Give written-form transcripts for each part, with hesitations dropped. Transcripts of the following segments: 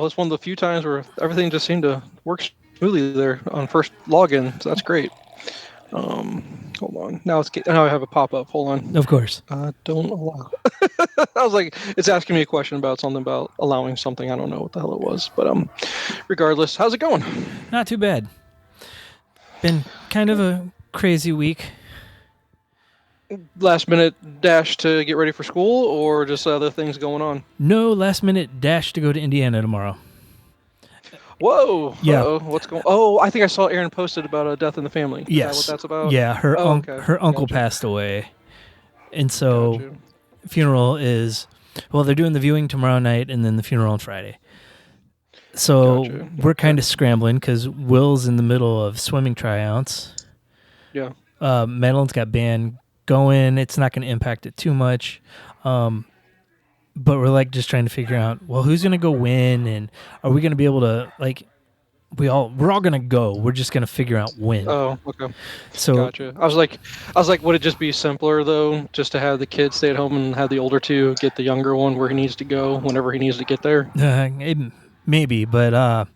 Well, it's one of the few times where everything just seemed to work smoothly there on first login, so that's great. Hold on. Now I have a pop-up. Hold on. Of course. Don't allow. I was like, it's asking me a question about something about allowing something. I don't know what the hell it was, but regardless, how's it going? Not too bad. Been kind of a crazy week. Last minute dash to get ready for school, or just other things going on? No last minute dash to go to Indiana tomorrow. Whoa! Yeah. Uh-oh. What's going? Oh, I think I saw Aaron posted about a death in the family. Yes. Is that what that's about? Yeah, her uncle Gotcha. passed away, and so Gotcha. funeral is. Well, they're doing the viewing tomorrow night, and then the funeral on Friday. So Gotcha. we're kind of scrambling because Will's in the middle of swimming tryouts. Yeah. Madeline's got band going. It's not going to impact it too much. But we're like just trying to figure out, well, who's going to go win, and are we going to be able to, like, we're all going to go. We're just going to figure out when. Oh, okay. So Gotcha. I was like, would it just be simpler though, just to have the kids stay at home and have the older two get the younger one where he needs to go whenever he needs to get there? Maybe, but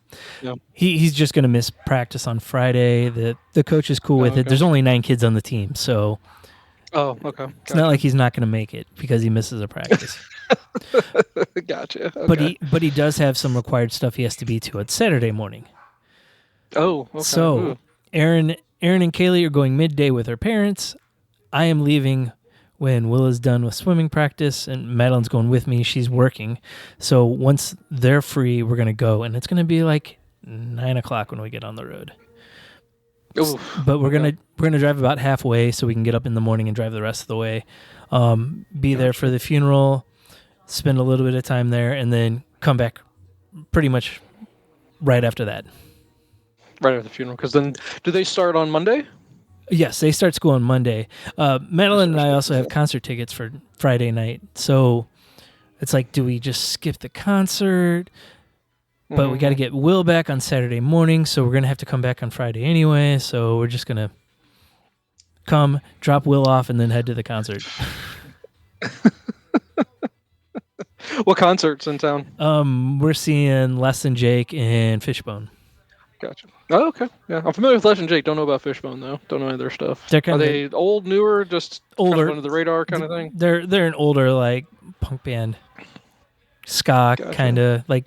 Yeah. he's just going to miss practice on Friday. The coach is cool with it. Okay. There's only 9 kids on the team, so Oh, okay. it's not like he's not going to make it because he misses a practice. Gotcha. Okay. But he does have some required stuff he has to be to at Saturday morning. Oh, okay. So Ooh. Aaron and Kaylee are going midday with her parents. I am leaving when Will is done with swimming practice, and Madeline's going with me. She's working. So once they're free, we're going to go, and it's going to be like 9 o'clock when we get on the road. Ooh. But we're gonna drive about halfway so we can get up in the morning and drive the rest of the way. Be there for the funeral, spend a little bit of time there, and then come back pretty much right after that. Right after the funeral, because then do they start on Monday? Yes, they start school on Monday. Madeline and I also have concert tickets for Friday night, so it's like, do we just skip the concert? But we got to get Will back on Saturday morning, so we're going to have to come back on Friday anyway, so we're just going to come, drop Will off, and then head to the concert. What concerts in town? We're seeing Less Than Jake and Fishbone. Gotcha. Oh, okay. Yeah, I'm familiar with Les and Jake. Don't know about Fishbone though. Don't know any of their stuff. Are they old, newer, just older, kind of under the radar kind of thing? They're an older like punk band, ska kind of like.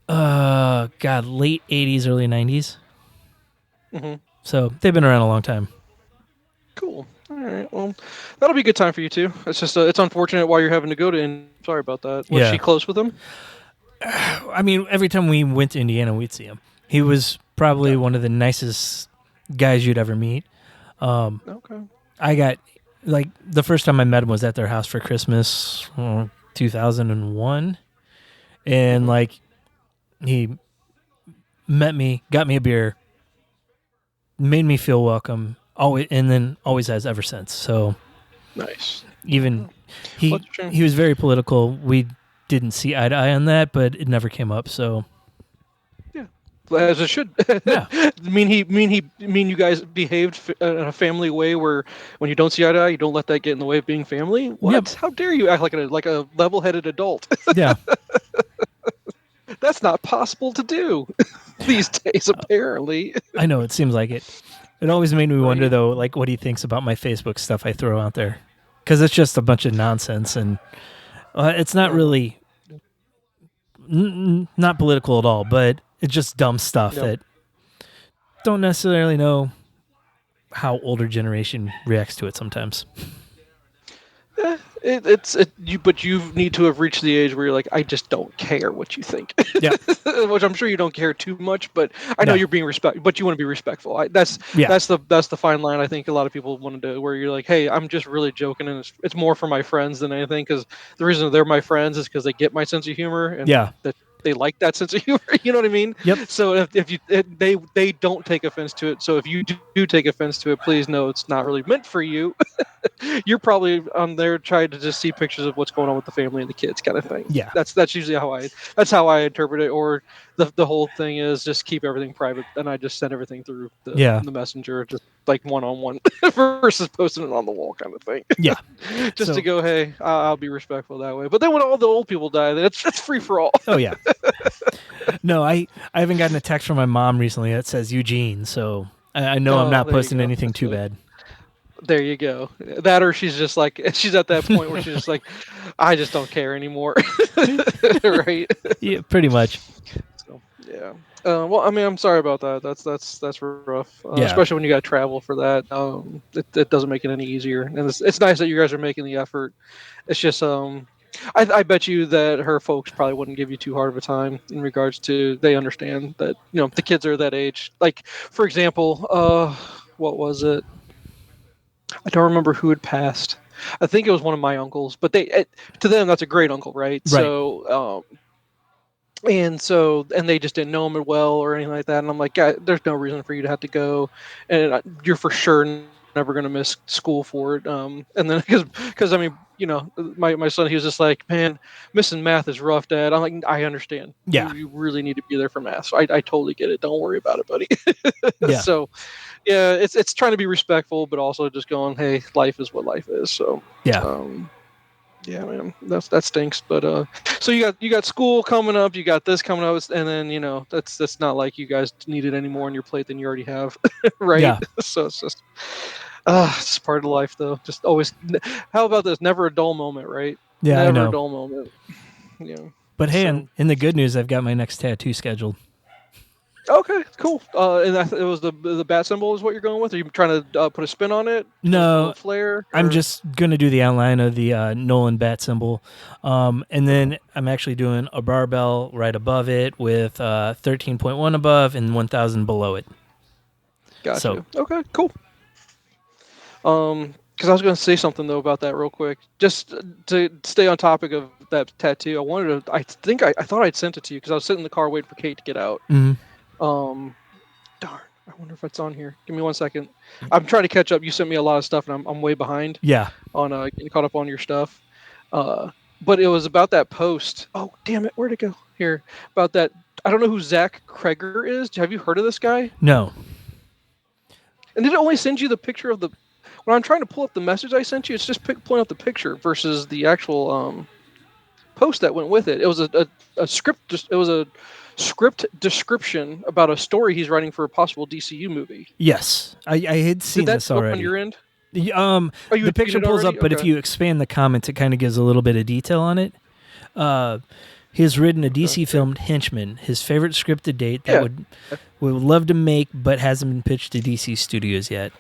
Late 80s, early 90s. Mm-hmm. So they've been around a long time. Cool. All right. Well, that'll be a good time for you too. It's just it's unfortunate why you're having to go to. Sorry about that. Was she close with him? I mean, every time we went to Indiana, we'd see him. He was probably one of the nicest guys you'd ever meet. Okay. I got like the first time I met him was at their house for Christmas, 2001, and like. He met me, got me a beer, made me feel welcome, always, and then always has ever since. So nice. Even he was very political. We didn't see eye to eye on that, but it never came up. So yeah, as it should. Yeah. I mean you guys behaved in a family way where when you don't see eye to eye, you don't let that get in the way of being family. What? Yep. How dare you act like a level-headed adult? Yeah. That's not possible to do these days, apparently. I know, it seems like it. It always made me wonder, though, like what he thinks about my Facebook stuff I throw out there. Because it's just a bunch of nonsense, and it's not really not political at all, but it's just dumb stuff that don't necessarily know how older generation reacts to it sometimes. But you need to have reached the age where you're like, I just don't care what you think. Yeah. Which I'm sure you don't care too much, but I know you're being respectful. But you want to be respectful. That's the fine line. I think a lot of people want to do, where you're like, hey, I'm just really joking, and it's more for my friends than anything. Because the reason they're my friends is because they get my sense of humor, and that they like that sense of humor. You know what I mean? Yep. So they don't take offense to it. So if you do take offense to it, please know it's not really meant for you. You're probably on there trying to just see pictures of what's going on with the family and the kids, kind of thing. Yeah, that's usually how I interpret it. Or the whole thing is just keep everything private, and I just send everything through the messenger. Just like one-on-one versus posting it on the wall kind of thing. Yeah. Just to go, hey, I'll be respectful that way. But then when all the old people die, then it's free for all. Oh yeah. No, I haven't gotten a text from my mom recently that says Eugene, so I know I'm not posting anything too bad. There you go. That, or she's just like, she's at that point where she's just like, I just don't care anymore. Right? Yeah, pretty much. So, yeah. Well, I mean, I'm sorry about that. That's rough, especially when you got to travel for that. It doesn't make it any easier, and it's nice that you guys are making the effort. It's just, I bet you that her folks probably wouldn't give you too hard of a time in regards to, they understand that, the kids are that age. Like, for example, what was it? I don't remember who had passed. I think it was one of my uncles, but to them that's a great uncle, right? So, and they just didn't know him well or anything like that. And I'm like, there's no reason for you to have to go, and you're for sure never going to miss school for it. And then because I mean, my son, he was just like, man, missing math is rough, Dad. I'm like, I understand. Yeah, you really need to be there for math. So I totally get it. Don't worry about it, buddy. Yeah. So. Yeah, it's trying to be respectful, but also just going, hey, life is what life is. So yeah, yeah, man, that stinks. But so you got school coming up, you got this coming up, and then that's not like you guys needed any more on your plate than you already have, right? Yeah. So it's just it's part of life, though. Just always, how about this? Never a dull moment, right? Yeah, never I know. A dull moment. Yeah. But hey, in the good news, I've got my next tattoo scheduled. Okay, cool. And it was the bat symbol is what you're going with? Are you trying to put a spin on it? No, flair. I'm just going to do the outline of the Nolan bat symbol. And then I'm actually doing a barbell right above it with 13.1 above and 1,000 below it. Gotcha. So, okay, cool. Because I was going to say something, though, about that real quick. Just to stay on topic of that tattoo, I thought I'd sent it to you because I was sitting in the car waiting for Kate to get out. Mm-hmm. Darn, I wonder if it's on here. Give me 1 second. I'm trying to catch up. You sent me a lot of stuff, and I'm way behind. Yeah. On getting caught up on your stuff. But it was about that post. Oh, damn it! Where'd it go? Here, about that. I don't know who Zach Kreger is. Have you heard of this guy? No. And did it only send you the picture of the? When I'm trying to pull up the message I sent you, it's just pulling up the picture versus the actual post that went with it. It was a script. It was a script description about a story he's writing for a possible DCU movie. Yes, I had seen this already. On your end? The picture pulls up, but if you expand the comments, it kind of gives a little bit of detail on it. He has written a DC-filmed Henchman, his favorite scripted date that would love to make, but hasn't been pitched to DC studios yet.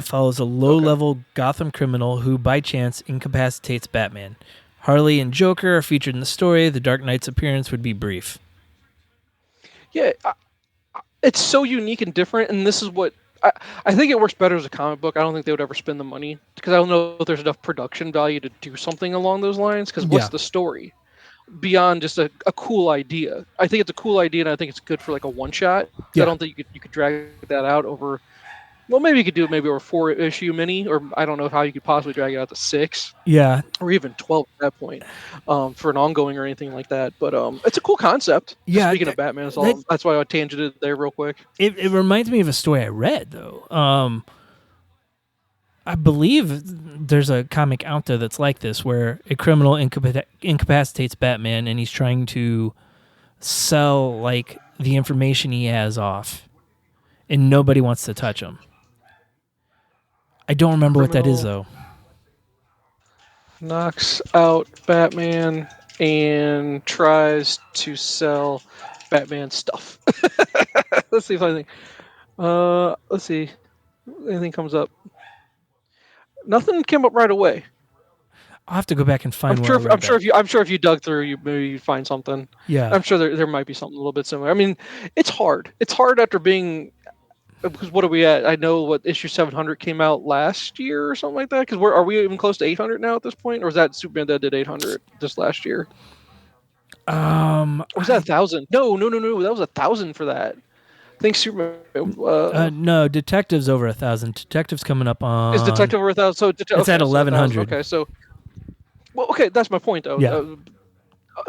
Follows a low-level Gotham criminal who, by chance, incapacitates Batman. Harley and Joker are featured in the story. The Dark Knight's appearance would be brief. Yeah, it's so unique and different, and this is what I think it works better as a comic book. I don't think they would ever spend the money because I don't know if there's enough production value to do something along those lines. Because what's the story beyond just a cool idea? I think it's a cool idea, and I think it's good for like a one shot. Yeah. I don't think you could drag that out over. Well, maybe you could do it maybe over 4-issue mini, or I don't know how you could possibly drag it out to 6. Yeah. Or even 12 at that point for an ongoing or anything like that. But it's a cool concept. Yeah. Speaking of Batman, that's why I tangented there real quick. It reminds me of a story I read, though. I believe there's a comic out there that's like this, where a criminal incapacitates Batman, and he's trying to sell like the information he has off, and nobody wants to touch him. I don't remember what that is, though. Knocks out Batman and tries to sell Batman stuff. Let's see if anything. Let's see. Anything comes up. Nothing came up right away. I'll have to go back and find. I'm sure if you dug through, maybe you'd find something. Yeah. I'm sure there might be something a little bit similar. I mean, it's hard. It's hard after being. Because what are we at? I know what issue 700 came out last year or something like that. Because are we even close to 800 now at this point, or was that Superman that did 800 just last year? Or was that 1,000? No. That was 1,000 for that. I think Superman. No, Detective's over 1,000. Detective's coming up on. Is Detective over 1,000? So it's at 1,100. Okay, so. Well, okay, that's my point though. Yeah.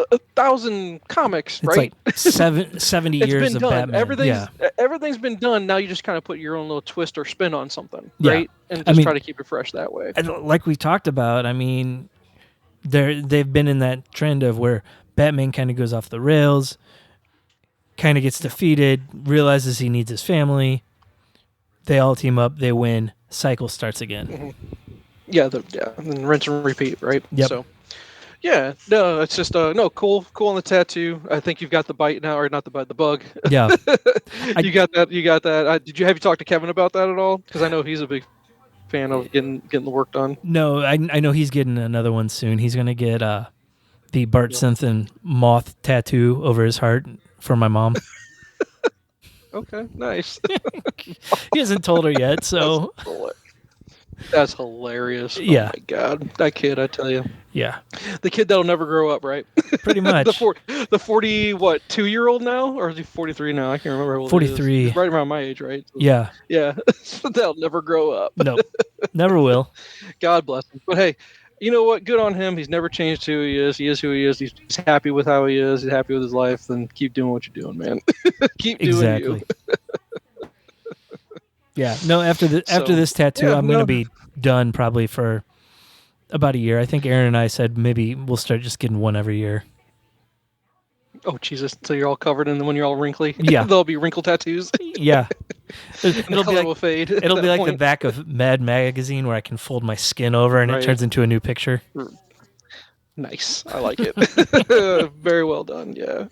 1,000 comics, it's right? It's like 70 years of done. Batman. everything's been done. Now you just kind of put your own little twist or spin on something, Yeah. right? And just try to keep it fresh that way. Like we talked about, I mean, they've been in that trend of where Batman kind of goes off the rails, kind of gets defeated, realizes he needs his family. They all team up, they win, cycle starts again. Mm-hmm. Yeah, and then rinse and repeat, right? Yep. So, yeah, no, it's just no, cool on the tattoo. I think you've got the bite now, or not the bite, the bug. Yeah, you got that. Have you talked to Kevin about that at all? Because I know he's a big fan of getting the work done. No, I know he's getting another one soon. He's gonna get the Bart Simpson moth tattoo over his heart for my mom. Okay, nice. He hasn't told her yet, so that's hilarious. Yeah. Oh my God, that kid! I tell you. Yeah. The kid that'll never grow up, right? Pretty much. the 2-year-old now, or is he 43 now? I can't remember. How 43. He's right around my age, right? So, yeah. Yeah. They'll never grow up. No. Never will. God bless him. But hey, you know what? Good on him. He's never changed who he is. He is who he is. He's happy with how he is. He's happy with his life. Then keep doing what you're doing, man. Keep doing you. Yeah. No, after this tattoo, I'm going to be done probably for about a year. I think Aaron and I said maybe we'll start just getting one every year. Oh, Jesus. So you're all covered, and then when you're all wrinkly, yeah, there'll be wrinkle tattoos. Yeah. It'll be like fade. It'll be like the back of Mad Magazine where I can fold my skin over and it turns into a new picture. Nice. I like it. Very well done. Yeah.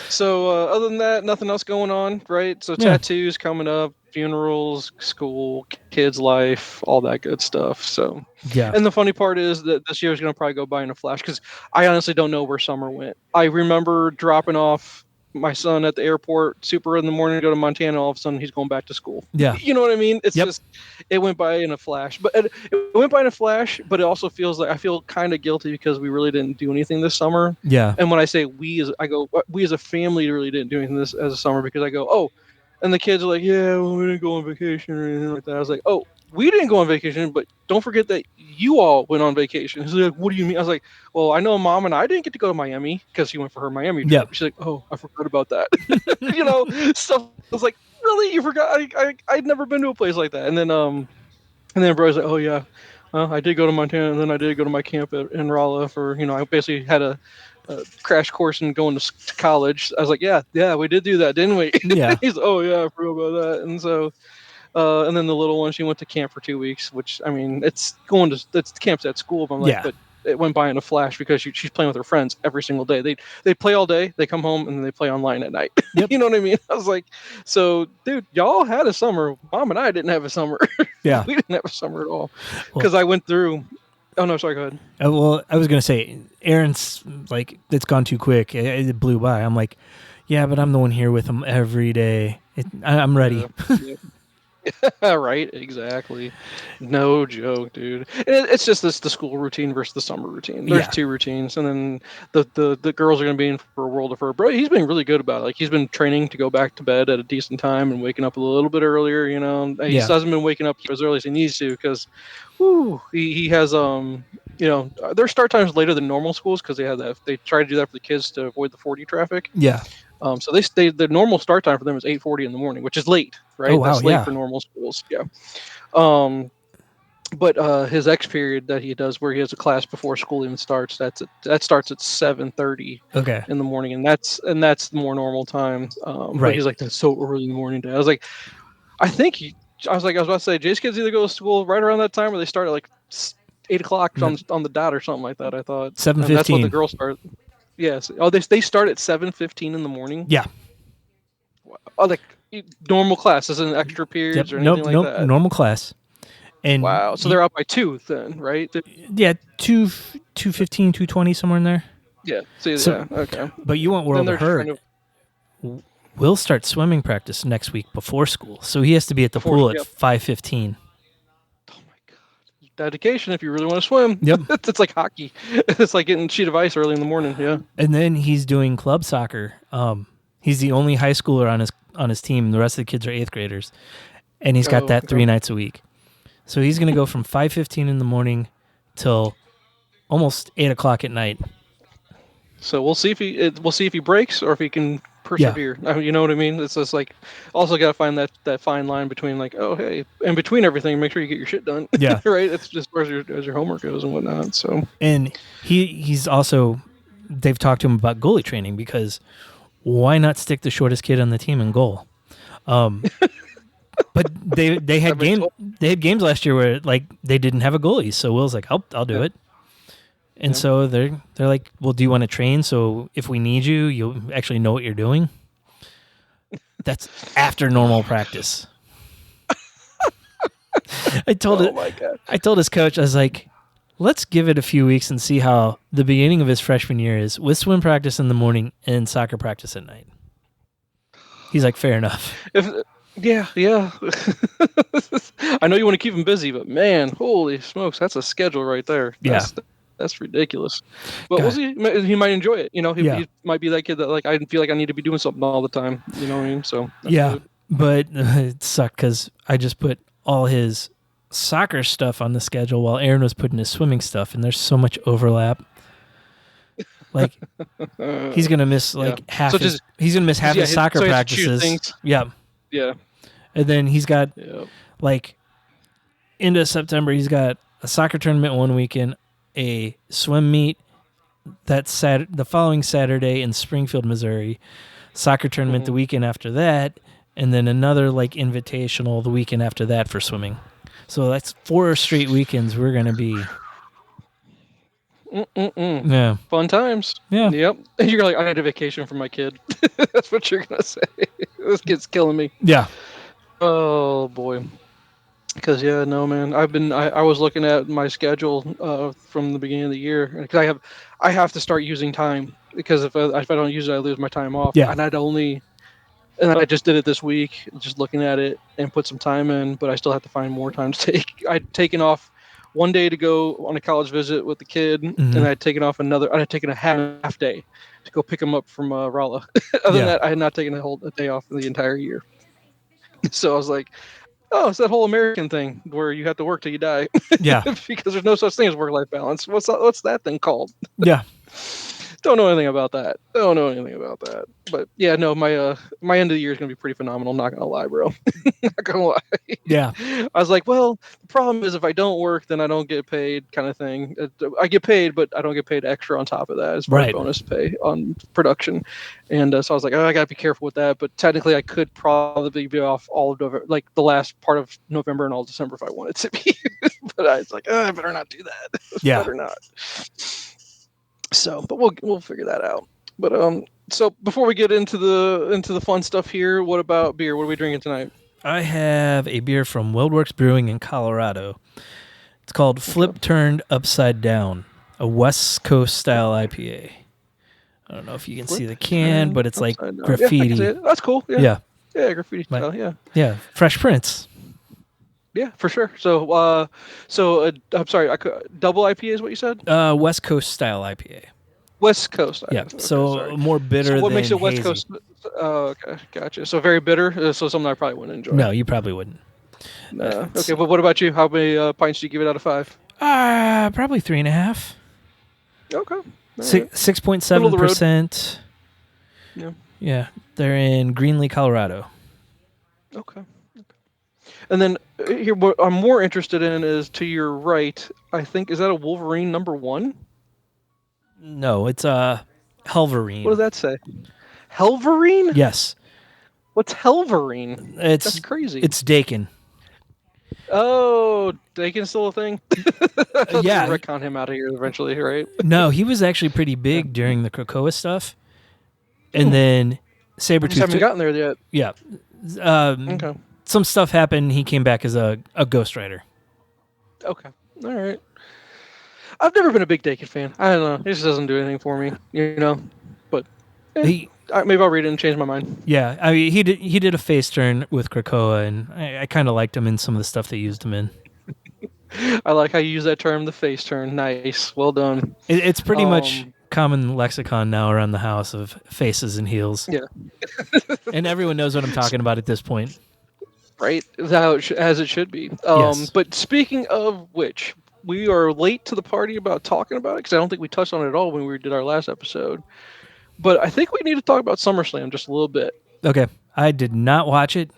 So other than that, nothing else going on, right? So tattoos coming up, funerals, school, kids' life, all that good stuff. So yeah. And the funny part is that this year is going to probably go by in a flash because I honestly don't know where summer went. I remember dropping off my son at the airport super in the morning to go to Montana. All of a sudden he's going back to school. Yeah. You know what I mean? It's just, it went by in a flash, but it went by in a flash, but it also feels like I feel kind of guilty because we really didn't do anything this summer. Yeah. And when I say we as a family really didn't do anything this as a summer because I go, oh, and the kids are like, yeah, well, we didn't go on vacation or anything like that. I was like, oh, we didn't go on vacation, but don't forget that you all went on vacation. He's like, what do you mean? I was like, well, I know Mom and I didn't get to go to Miami because she went for her Miami trip. Yep. She's like, oh, I forgot about that. Stuff. I was like, really? You forgot? I'd never been to a place like that. And then everybody's like, oh yeah, well, I did go to Montana, and then I did go to my camp in Rolla for, I basically had a crash course in going to college. I was like, yeah, we did do that, didn't we? Yeah. He's, oh yeah, I forgot about that. And so, and then the little one, she went to camp for 2 weeks, which I mean, it's camp's at school, but I'm like, but it went by in a flash because she's playing with her friends every single day. They play all day, they come home, and then they play online at night. Yep. You know what I mean? I was like, so dude, y'all had a summer. Mom and I didn't have a summer. Yeah. We didn't have a summer at all because I went through. Oh no, sorry, go ahead. Well, I was gonna say, Aaron's like, it's gone too quick. It blew by. I'm like, yeah, but I'm the one here with him every day. I'm ready. Yeah. Right, exactly. No joke, dude. And it's just the school routine versus the summer routine. There's two routines, and then the girls are going to be in for a world of hurt. Bro, he's been really good about it. Like, he's been training to go back to bed at a decent time and waking up a little bit earlier. He hasn't been waking up as early as he needs to because, he has their start time is later than normal schools because they try to do that for the kids to avoid the 40 traffic. Yeah. So the normal start time for them is 8:40 in the morning, which is late, right? Oh, wow, That's late for normal schools. Yeah. But his X period that he does where he has a class before school even starts, that starts at 7:30 in the morning, and that's the more normal time. Right. But he's like, that's so early in the morning, Dad. I was like, I was about to say, Jay's kids either go to school right around that time or they start at like 8 o'clock on the dot or something like that. I thought 7:15. That's when the girls start. Yes. Oh, they start at 7:15 in the morning. Yeah. Oh, like normal class, isn't extra periods or anything like that. Normal class. And wow. So they're up by 2 then, right? Yeah, 2:15, 2:20, somewhere in there. Yeah. So okay. But you want World of Hurt. We'll start swimming practice next week before school, so he has to be at the pool at 5:15. Dedication if you really want to swim. Yep. It's like hockey. It's like getting a sheet of ice early in the morning. Yeah. And then he's doing club soccer. He's the only high schooler on his team. The rest of the kids are 8th graders, and he's got that 3 nights a week. So he's going to go from 5:15 in the morning till almost 8 o'clock at night. So we'll see if he breaks or if he can persevere. You know what I mean? It's just like also got to find that fine line between like, oh hey, and between everything, make sure you get your shit done. Yeah. Right. It's just as your homework goes and whatnot. So and he's also, they've talked to him about goalie training because why not stick the shortest kid on the team in goal? But they had games last year where like they didn't have a goalie, so Will's like, I'll do it. And so they're like, well, do you want to train? So if we need you, you'll actually know what you're doing. That's after normal practice. I told his coach, I was like, let's give it a few weeks and see how the beginning of his freshman year is with swim practice in the morning and soccer practice at night. He's like, fair enough. Yeah. I know you want to keep him busy, but man, holy smokes, that's a schedule right there. That's ridiculous. But we'll see. He might enjoy it. You know, he might be that kid that like I feel like I need to be doing something all the time. You know what I mean? So yeah, but it sucked because I just put all his soccer stuff on the schedule while Aaron was putting his swimming stuff, and there's so much overlap. Like he's gonna miss like half. So he's gonna miss half his soccer practices. Yeah. And then he's got like into September. He's got a soccer tournament one weekend, a swim meet the following Saturday in Springfield, Missouri, soccer tournament the weekend after that, and then another like invitational the weekend after that for swimming. So that's 4 straight weekends we're gonna be. Yeah. Fun times. Yeah. Yep. You're like, I need a vacation from my kid. That's what you're gonna say. This kid's killing me. Yeah. Oh boy. Because man, I was looking at my schedule from the beginning of the year because I have to start using time because if I don't use it, I lose my time off. Yeah. And I just did it this week, just looking at it and put some time in, but I still have to find more time to take. I'd taken off one day to go on a college visit with the kid, and I'd taken off I had taken a half day to go pick him up from Rolla. Other than that, I had not taken a day off the entire year. So I was like, oh, it's that whole American thing where you have to work till you die. Yeah. Because there's no such thing as work-life balance. What's that thing called? Yeah. Don't know anything about that. But yeah, no, my end of the year is gonna be pretty phenomenal. Not gonna lie, bro. Not gonna lie. Yeah. I was like, well, the problem is if I don't work, then I don't get paid, kind of thing. I get paid, but I don't get paid extra on top of that as bonus pay on production. And so I was like, oh, I gotta be careful with that. But technically, I could probably be off all of November, like the last part of November and all December if I wanted to be. But I was like, I better not do that. Yeah. Better not. So, but we'll figure that out. But so before we get into the fun stuff here, what about beer? What are we drinking tonight? I have a beer from Weldworks Brewing in Colorado. It's called Flip Turned Upside Down, a West Coast style IPA. I don't know if you can see the can, but it's like graffiti. Yeah, that's cool. Yeah, graffiti style. Yeah, Fresh prints. Yeah, for sure. So, I'm sorry. Double IPA is what you said? West Coast style IPA. West Coast. Yeah. Okay, so more bitter. So what makes it hazy. West Coast? Okay, gotcha. So very bitter. So something I probably wouldn't enjoy. No, you probably wouldn't. No. Okay, but what about you? How many pints do you give it out of 5? Probably 3.5. Okay. 6.7%. Yeah. Yeah, they're in Greenlee, Colorado. Okay. And then here, what I'm more interested in is to your right. I think is that a Wolverine #1? No, it's Helverine. What does that say? Helverine? Yes. What's Helverine? That's crazy. It's Dakin. Oh, Dakin's still a thing? Yeah. Retcon him out of here eventually, right? No, he was actually pretty big during the Krakoa stuff. And then Sabretooth. I haven't gotten there yet. Yeah. Okay. Some stuff happened. He came back as a ghostwriter. Okay. All right. I've never been a big Dakin fan. I don't know. It just doesn't do anything for me, But maybe I'll read it and change my mind. Yeah, I mean, he did a face turn with Krakoa, and I kind of liked him in some of the stuff they used him in. I like how you use that term, the face turn. Nice. Well done. It's pretty much common lexicon now around the house of faces and heels. Yeah. And everyone knows what I'm talking about at this point. Right, as it should be. Yes. But speaking of which, we are late to the party about talking about it because I don't think we touched on it at all when we did our last episode. But I think we need to talk about SummerSlam just a little bit. Okay, I did not watch it.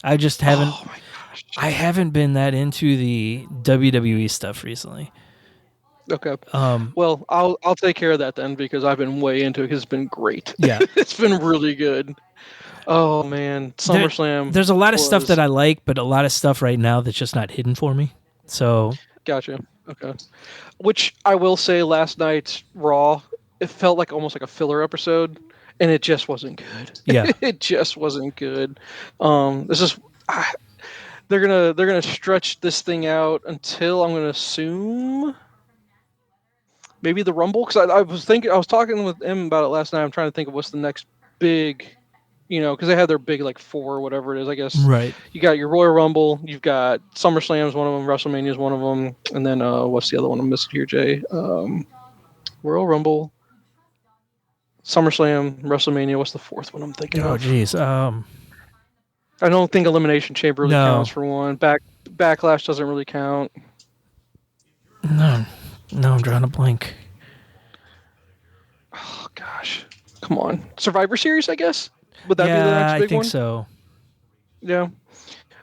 I just haven't. Oh my gosh. I haven't been that into the WWE stuff recently. Okay. Well, I'll take care of that then because I've been way into it. 'Cause it's been great. Yeah, It's been really good. Oh man, SummerSlam. There's a lot of stuff that I like, but a lot of stuff right now that's just not hidden for me. So gotcha. Okay. Which I will say, last night's Raw, it felt like almost like a filler episode, and it just wasn't good. Yeah. It just wasn't good. This is they're gonna stretch this thing out until, I'm gonna assume, maybe the Rumble, because I was talking with him about it last night. I'm trying to think of what's the next big, because they had their big like 4 or whatever it is. I guess right. you got your Royal Rumble, you've got SummerSlam's one of them, WrestleMania's one of them, and then what's the other one I'm missing here, Jay? Royal Rumble, SummerSlam, WrestleMania. What's the 4th one I'm thinking of? Oh geez. I don't think Elimination Chamber really No. counts for one. Backlash doesn't really count. No, I'm drawing a blank. Oh gosh, come on, Survivor Series, I guess. Would that be the next big one? I think so. Yeah.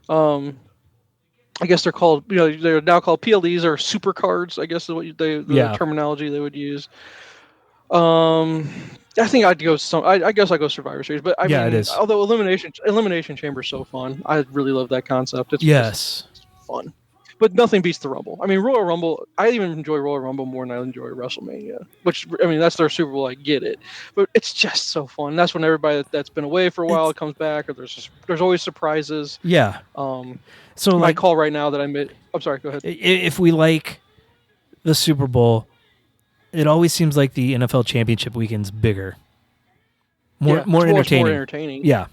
I guess they're called, they're now called PLEs, or super cards, I guess is what the terminology they would use. I think I'd go I guess I'd go Survivor Series, but I mean, it is. Although Elimination Chamber is so fun, I really love that concept. It's just fun, but nothing beats the Rumble. I mean, Royal Rumble. I even enjoy Royal Rumble more than I enjoy WrestleMania. Which, I mean, that's their Super Bowl. I get it, but it's just so fun. That's when everybody that's been away for a while comes back, or there's always surprises. Yeah. So my call right now that I made. I'm sorry. Go ahead. If we like the Super Bowl, it always seems like the NFL Championship weekend's bigger, more entertaining. More entertaining. Yeah.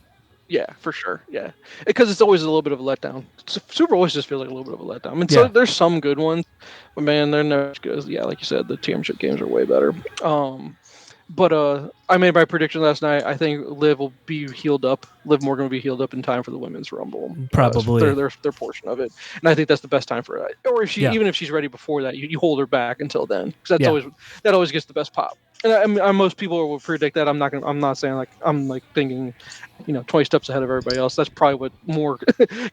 Yeah, for sure. Yeah, because it's always a little bit of a letdown. Super Bowl always just feels like a little bit of a letdown. I mean, so there's some good ones, but man, they're never as good as, like you said, the championship games are way better. But I made my prediction last night. I think Liv will be healed up. Liv Morgan will be healed up in time for the Women's Rumble. Probably their portion of it, and I think that's the best time for it. Or if even if she's ready before that, you hold her back until then, because that always gets the best pop. And I mean, most people will predict that. I'm not saying like I'm like thinking, 20 steps ahead of everybody else. That's probably what more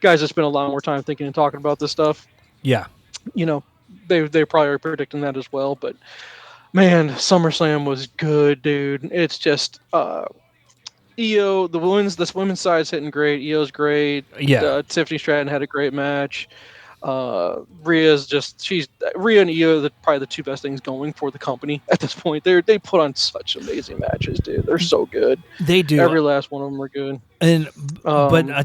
guys that spend a lot more time thinking and talking about this stuff. Yeah. They probably are predicting that as well. But man, SummerSlam was good, dude. It's just EO, this women's side's hitting great. EO's great. Yeah. Tiffany Stratton had a great match. Rhea and EO are probably the 2 best things going for the company at this point. They put on such amazing matches, dude. They're so good. They do. Every last one of them are good. And but I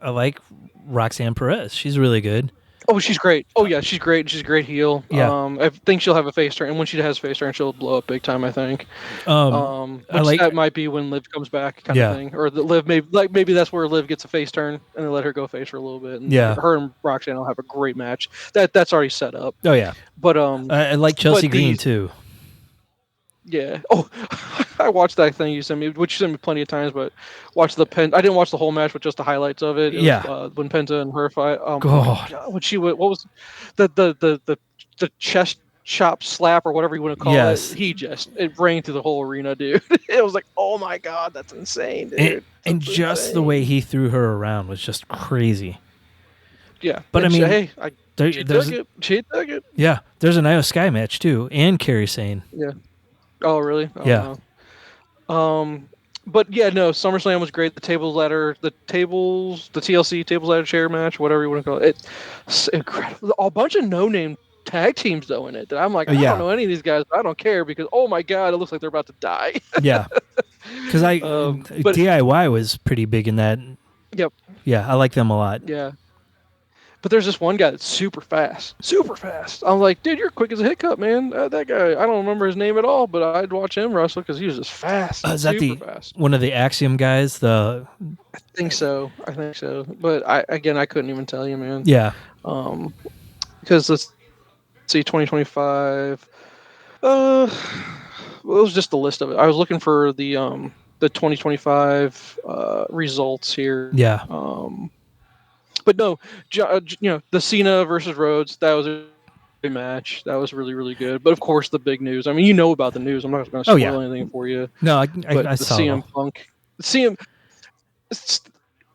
like Roxanne Perez. She's really good. Oh, she's great. Oh yeah, she's great. She's a great heel. Yeah. I think she'll have a face turn, and when she has a face turn, she'll blow up big time, I think. That might be when Liv comes back, kind of thing, or the Liv maybe that's where Liv gets a face turn, and they let her go face for a little bit. And her and Roxanne will have a great match. That's already set up. Oh yeah. But I like Chelsea Green too. Yeah. Oh, I watched that thing you sent me, which you sent me plenty of times, but watched I didn't watch the whole match, but just the highlights of it. When Penta and her fight. God. What was the chest chop slap or whatever you want to call it? It rang through the whole arena, dude. It was like, oh my God, that's insane, dude. And just insane. The way he threw her around was just crazy. Yeah. But I mean, she took it. Yeah. There's an Io Sky match too, and Kairi Sane. Yeah. Oh, really? Oh, yeah. No. But yeah, no, SummerSlam was great. The TLC tables ladder chair match, whatever you want to call it. It's incredible. A bunch of no-name tag teams though in it. That I'm like, I don't know any of these guys. But I don't care because oh my God, it looks like they're about to die. Yeah. Because DIY was pretty big in that. Yep. Yeah, I like them a lot. Yeah. But there's this one guy that's super fast. I'm like, dude, you're quick as a hiccup, man. That guy, I don't remember his name at all, but I'd watch him wrestle because he was just fast. Is that one of the Axiom guys? I think so. But I couldn't even tell you, man. Yeah. Because let's see, 2025. Well, it was just a list of it. I was looking for the 2025 results here. Yeah. But no, the Cena versus Rhodes, that was a match. That was really, really good. But of course, the big news. I mean, you know about the news. I'm not going to Oh yeah. spoil anything for you. No, But I the saw it CM all. Punk, CM.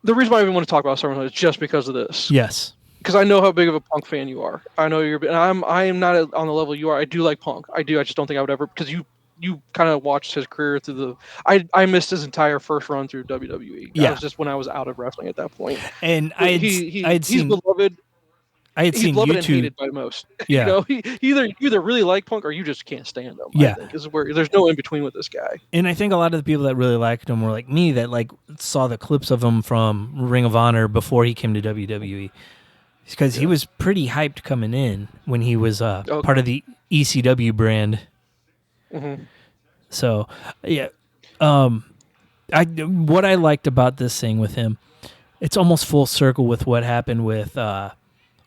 The reason why I even want to talk about Summer Slam is just because of this. Yes. Because I know how big of a Punk fan you are. I know you're. And I am not on the level you are. I do like Punk. I do. I just don't think I would ever, because you kind of watched his career through the. I missed his entire first run through WWE. That Yeah. was just when I was out of wrestling at that point. And But I had he's seen beloved. I had He's seen beloved and YouTube. hated by most. Yeah. He you either really like Punk or you just can't stand him. I Yeah. think is where there's no in between with this guy. And I think a lot of the people that really liked him were like me, that like saw the clips of him from Ring of Honor before he came to WWE, because he was pretty hyped coming in when he was part of the ECW brand. Mm-hmm. So yeah, what I liked about this thing with him, it's almost full circle with what happened with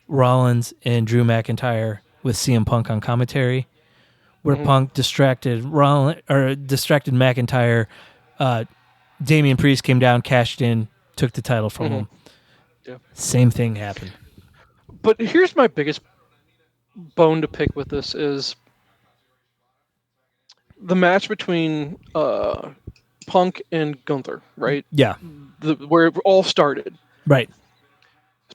Rollins and Drew McIntyre with CM Punk on commentary, where Punk distracted McIntyre. Damian Priest came down, cashed in, took the title from him. Yeah. Same thing happened. But here's my biggest bone to pick with this is the match between Punk and Gunther, right? Yeah. Where it all started. Right.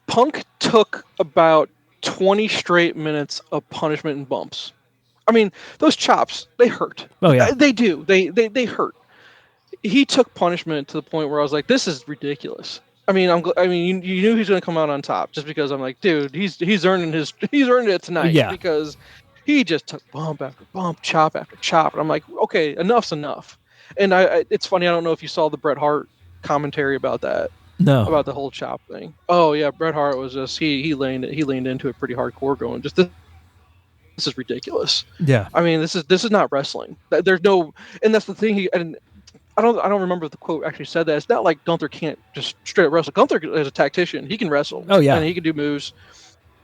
Punk took about 20 straight minutes of punishment and bumps. I mean, those chops, they hurt. Oh yeah. They do. They hurt. He took punishment to the point where I was like, this is ridiculous. I mean, you knew he was going to come out on top just because I'm like, dude, he's earned it tonight. Yeah. Because he just took bump after bump, chop after chop, and I'm like, okay, enough's enough. And it's funny, I don't know if you saw the Bret Hart commentary about that. No. About the whole chop thing. Oh yeah, Bret Hart was just he leaned into it pretty hardcore, going just this is ridiculous. Yeah. I mean, this is not wrestling. There's no, and that's the thing. I don't remember if the quote actually said that. It's not like Gunther can't just straight up wrestle. Gunther is a tactician. He can wrestle. Oh yeah. And he can do moves.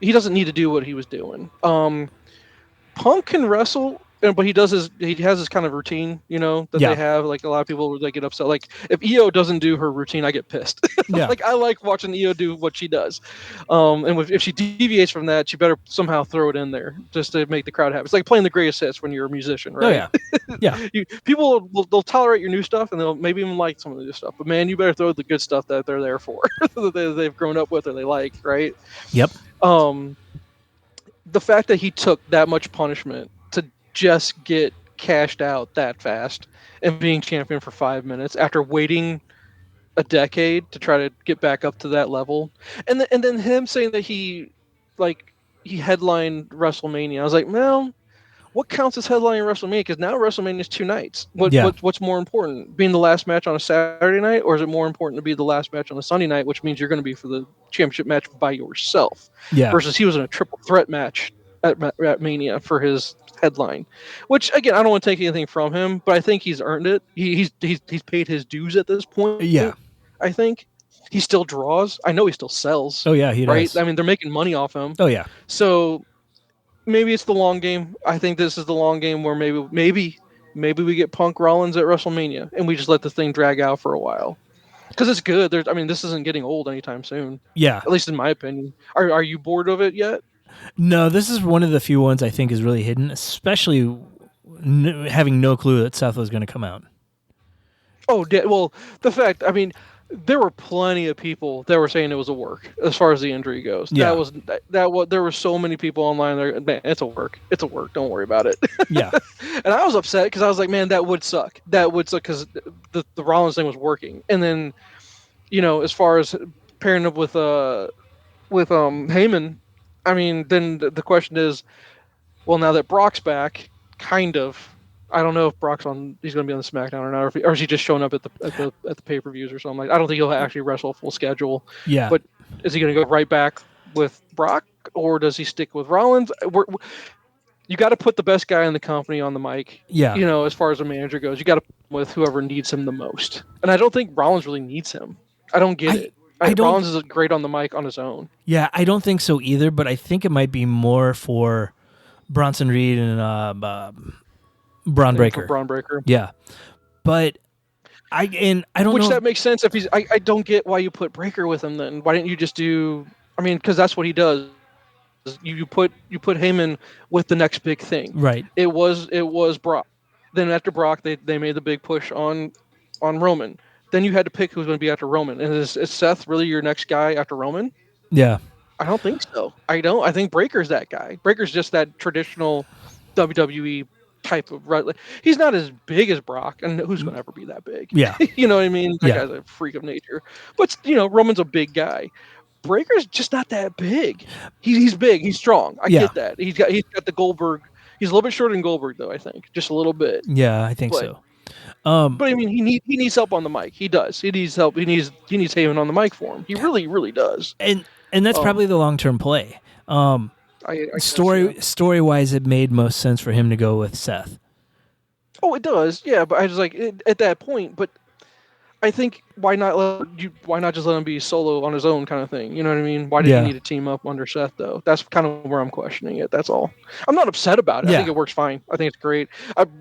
He doesn't need to do what he was doing. Punk can wrestle, but he has his kind of routine, that they have. Like a lot of people, they get upset. Like if Io doesn't do her routine, I get pissed. Yeah. Like I like watching Io do what she does. And if she deviates from that, she better somehow throw it in there just to make the crowd happy. It's like playing the greatest hits when you're a musician, right? Oh yeah. Yeah. People they'll tolerate your new stuff and they'll maybe even like some of the new stuff. But man, you better throw the good stuff that they're there for, that they've grown up with or they like, right? Yep. The fact that he took that much punishment to just get cashed out that fast and being champion for 5 minutes after waiting a decade to try to get back up to that level, and then him saying that he headlined WrestleMania. I was like, well, what counts as headlining WrestleMania? Because now WrestleMania is 2 nights. What's more important, being the last match on a Saturday night, or is it more important to be the last match on a Sunday night, which means you're going to be for the championship match by yourself? Yeah. Versus he was in a triple threat match at Mania for his headline, which again, I don't want to take anything from him, but I think he's earned it. He's paid his dues at this point. Yeah. I think he still draws. I know he still sells. Oh yeah, he right? does. I mean, they're making money off him. Oh yeah. So maybe it's the long game. I think this is the long game where maybe we get Punk Rollins at WrestleMania and we just let the thing drag out for a while. Because it's good. This isn't getting old anytime soon. Yeah. At least in my opinion. Are you bored of it yet? No, this is one of the few ones I think is really hidden, especially having no clue that Seth was going to come out. Oh, well, the fact, I mean, there were plenty of people that were saying it was a work as far as the injury goes. Yeah. There were so many people online there. Man, it's a work. It's a work. Don't worry about it. Yeah. And I was upset because I was like, man, that would suck. That would suck because the Rollins thing was working. And then, as far as pairing up with Heyman, I mean, then the question is, well, now that Brock's back, kind of. I don't know if he's going to be on the SmackDown or not, or is he just showing up at the pay-per-views or something? Like, I don't think he'll actually wrestle a full schedule. Yeah. But is he going to go right back with Brock, or does he stick with Rollins? You got to put the best guy in the company on the mic. Yeah. As far as a manager goes, you got to put him with whoever needs him the most. And I don't think Rollins really needs him. I don't get it. Rollins is great on the mic on his own. Yeah, I don't think so either, but I think it might be more for Bronson Reed and Braun Breaker. Braun Breaker. Yeah. But I don't know. Which that makes sense if he's I don't get why you put Breaker with him then. Why didn't you just do, I mean, because that's what he does. you put Heyman with the next big thing. Right. It was Brock. Then after Brock, they made the big push on Roman. Then you had to pick who's going to be after Roman. And is Seth really your next guy after Roman? Yeah. I don't think so. I don't. I think Breaker's that guy. Breaker's just that traditional WWE type of wrestler. He's not as big as Brock, and who's going to ever be that big? Yeah. You know what I mean? That Yeah. guy's a freak of nature. But Roman's a big guy. Breaker's just not that big. He's big. He's strong. I get that. He's got the Goldberg. He's a little bit shorter than Goldberg, though. I think just a little bit. Yeah, I think so. But I mean, he needs help on the mic. He does. He needs help. He needs Heyman on the mic for him. He really, really does. And that's probably the long-term play. Story wise, it made most sense for him to go with Seth. Oh, it does. Yeah, but I was like at that point. But I think why not just let him be solo on his own kind of thing? You know what I mean? Why did he need to team up under Seth though? That's kind of where I'm questioning it. That's all. I'm not upset about it. I think it works fine. I think it's great.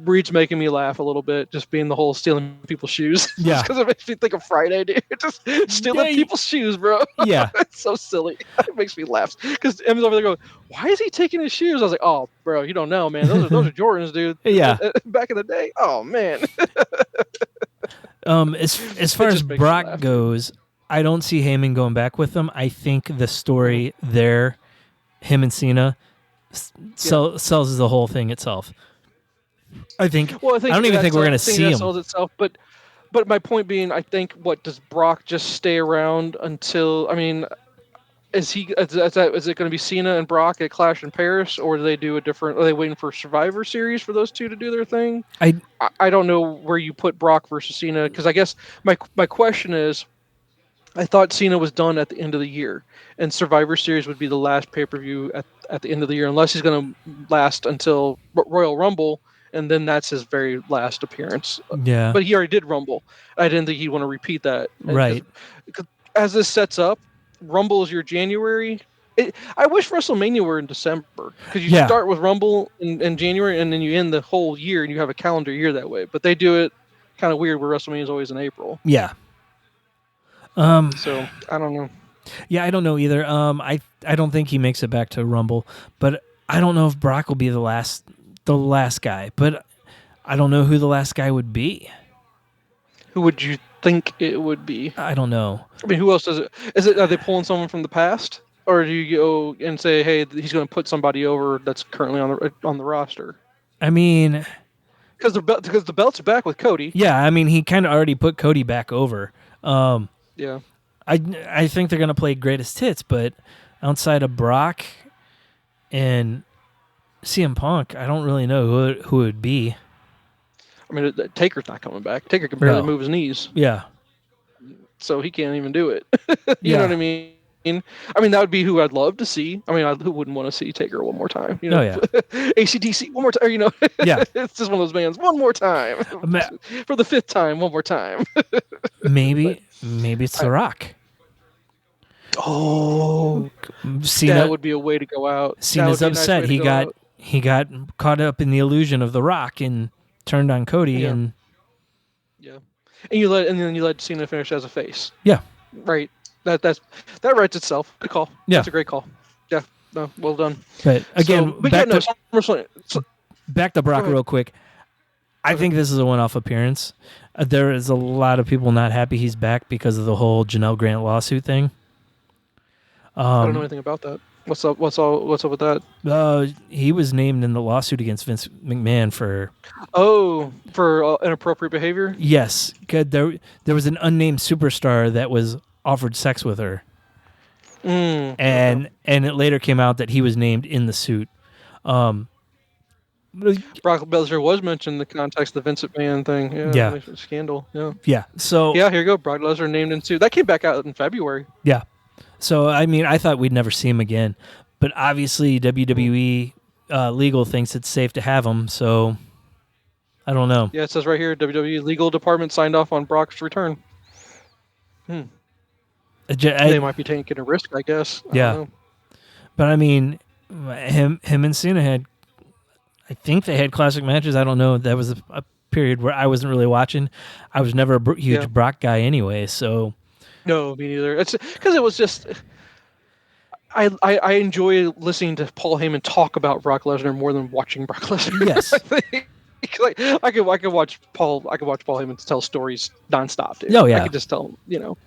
Reed's making me laugh a little bit, just being the whole stealing people's shoes. Yeah, because it makes me think of Friday, dude. Just stealing people's shoes, bro. Yeah, it's so silly. It makes me laugh because Em's over there going, "Why is he taking his shoes?" I was like, "Oh, bro, you don't know, man. Those are Jordans, dude. Yeah, back in the day. Oh man." As far as Brock goes, I don't see Heyman going back with them. I think the story there, him and Cena, sells the whole thing itself. I don't even think we're going to see him. Sells itself, but my point being, I think does Brock just stay around until? I mean, is it going to be Cena and Brock at Clash in Paris, or do they do a different? Are they waiting for Survivor Series for those two to do their thing? I don't know where you put Brock versus Cena, because I guess my question is, I thought Cena was done at the end of the year, and Survivor Series would be the last pay-per-view at the end of the year, unless he's going to last until Royal Rumble, and then that's his very last appearance. Yeah, but he already did Rumble. I didn't think he'd want to repeat that. Right. As this sets up, Rumble is your January. I wish WrestleMania were in December, because you start with Rumble in January and then you end the whole year and you have a calendar year that way. But they do it kind of weird where WrestleMania is always in April. Yeah. So I don't know. Yeah, I don't know either. I don't think he makes it back to Rumble, but I don't know if Brock will be the last guy. But I don't know who the last guy would be. Who would you think it would be? I don't know. I mean, who else does it? Are they pulling someone from the past, or do you go and say, "Hey, he's going to put somebody over that's currently on the roster"? I mean, because the belts are back with Cody. Yeah, I mean, he kind of already put Cody back over. Yeah, I think they're going to play greatest hits, but outside of Brock and CM Punk, I don't really know who it would be. I mean, Taker's not coming back. Taker can barely move his knees. Yeah. So he can't even do it. You know what I mean? I mean, that would be who I'd love to see. I mean, who wouldn't want to see Taker one more time? You know? Oh, yeah. AC/DC, one more time. You know? Yeah. It's just one of those bands. One more time. For the fifth time, one more time. Maybe it's The Rock. Oh. Cena, that would be a way to go out. Cena's upset. He got caught up in the illusion of The Rock and turned on Cody and then you let Cena finish as a face. Yeah. Right. That writes itself. Good call. Yeah. That's a great call. Yeah. No, well done. But again, back to Brock real quick. I think this is a one-off appearance. There is a lot of people not happy he's back because of the whole Janelle Grant lawsuit thing. I don't know anything about that. What's up with that? He was named in the lawsuit against Vince McMahon for inappropriate behavior. Yes, there was an unnamed superstar that was offered sex with her, and it later came out that he was named in the suit. Brock Lesnar was mentioned in the context of the Vince McMahon thing. Yeah. Scandal. Yeah. Yeah. So here you go. Brock Lesnar named in suit. That came back out in February. Yeah. So, I mean, I thought we'd never see him again. But obviously, WWE legal thinks it's safe to have him, so I don't know. Yeah, it says right here, WWE legal department signed off on Brock's return. They might be taking a risk, I guess. I don't know. But, I mean, him and Cena I think they had classic matches. I don't know. That was a period where I wasn't really watching. I was never a huge Brock guy anyway, so... No, me neither. It's because it was just. I enjoy listening to Paul Heyman talk about Brock Lesnar more than watching Brock Lesnar. Yes. I think. Like I could watch Paul Heyman tell stories nonstop, dude. Oh yeah. I could just tell him,